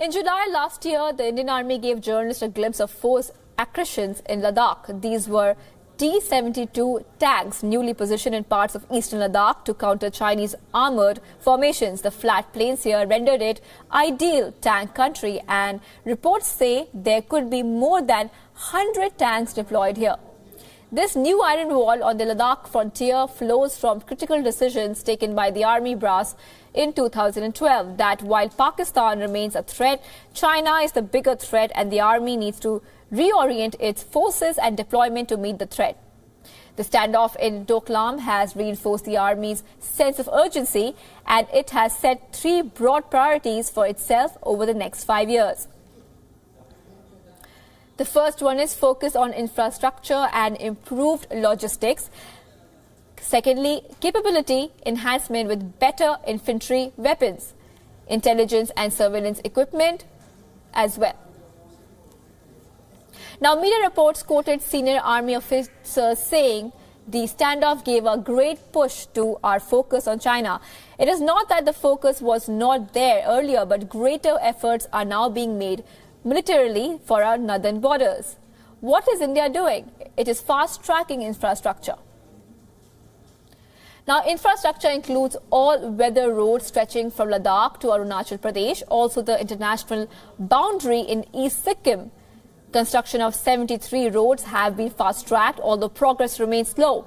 In July last year, the Indian Army gave journalists a glimpse of force accretions in Ladakh. These were T-72 tanks newly positioned in parts of eastern Ladakh to counter Chinese armoured formations. The flat plains here rendered it ideal tank country, and reports say there could be more than 100 tanks deployed here. This new iron wall on the Ladakh frontier flows from critical decisions taken by the army brass in 2012 that while Pakistan remains a threat, China is the bigger threat and the army needs to reorient its forces and deployment to meet the threat. The standoff in Doklam has reinforced the army's sense of urgency, and it has set 3 broad priorities for itself over the next 5 years. The first one is focus on infrastructure and improved logistics. Secondly, capability enhancement with better infantry weapons, intelligence and surveillance equipment as well. Now, media reports quoted senior army officers saying the standoff gave a great push to our focus on China. It is not that the focus was not there earlier, but greater efforts are now being made militarily for our northern borders. What is India doing? It is fast-tracking infrastructure. Now, infrastructure includes all-weather roads stretching from Ladakh to Arunachal Pradesh, also the international boundary in East Sikkim. Construction of 73 roads have been fast-tracked, although progress remains slow.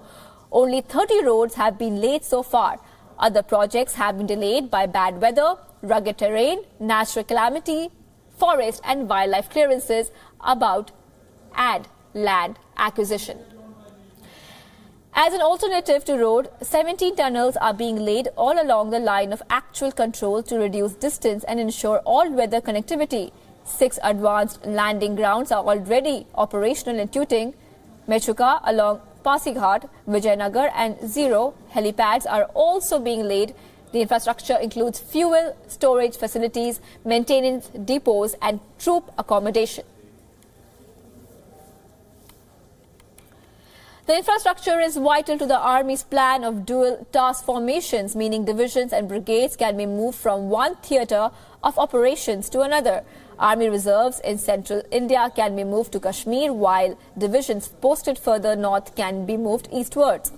Only 30 roads have been laid so far. Other projects have been delayed by bad weather, rugged terrain, natural calamity, forest and wildlife clearances about land acquisition. As an alternative to road, 17 tunnels are being laid all along the line of actual control to reduce distance and ensure all-weather connectivity. 6 advanced landing grounds are already operational in Tooting, Mechuka along Pasighat, Vijayanagar, and 0 helipads are also being laid. The infrastructure includes fuel storage facilities, maintenance depots, and troop accommodation. The infrastructure is vital to the Army's plan of dual task formations, meaning divisions and brigades can be moved from one theatre of operations to another. Army reserves in central India can be moved to Kashmir, while divisions posted further north can be moved eastwards.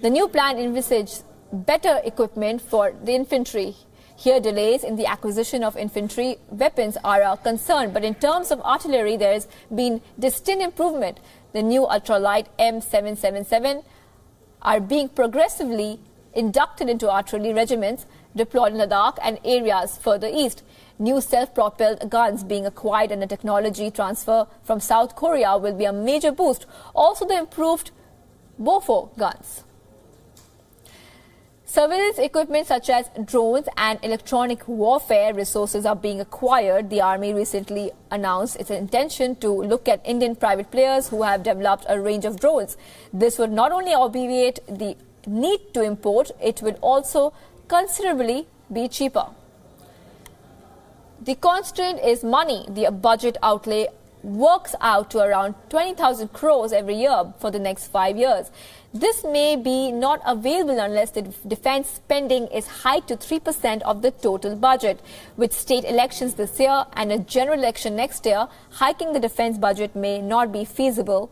The new plan envisages better equipment for the infantry. Here, delays in the acquisition of infantry weapons are a concern, but in terms of artillery, there has been distinct improvement. The new ultralight M777 are being progressively inducted into artillery regiments deployed in Ladakh and areas further east. New self-propelled guns being acquired and a technology transfer from South Korea will be a major boost. Also, the improved Bofo guns. Surveillance equipment such as drones and electronic warfare resources are being acquired. The Army recently announced its intention to look at Indian private players who have developed a range of drones. This would not only obviate the need to import, it would also considerably be cheaper. The constraint is money. The budget outlay works out to around 20,000 crores every year for the next 5 years. This may be not available unless the defence spending is hiked to 3% of the total budget. With state elections this year and a general election next year, hiking the defence budget may not be feasible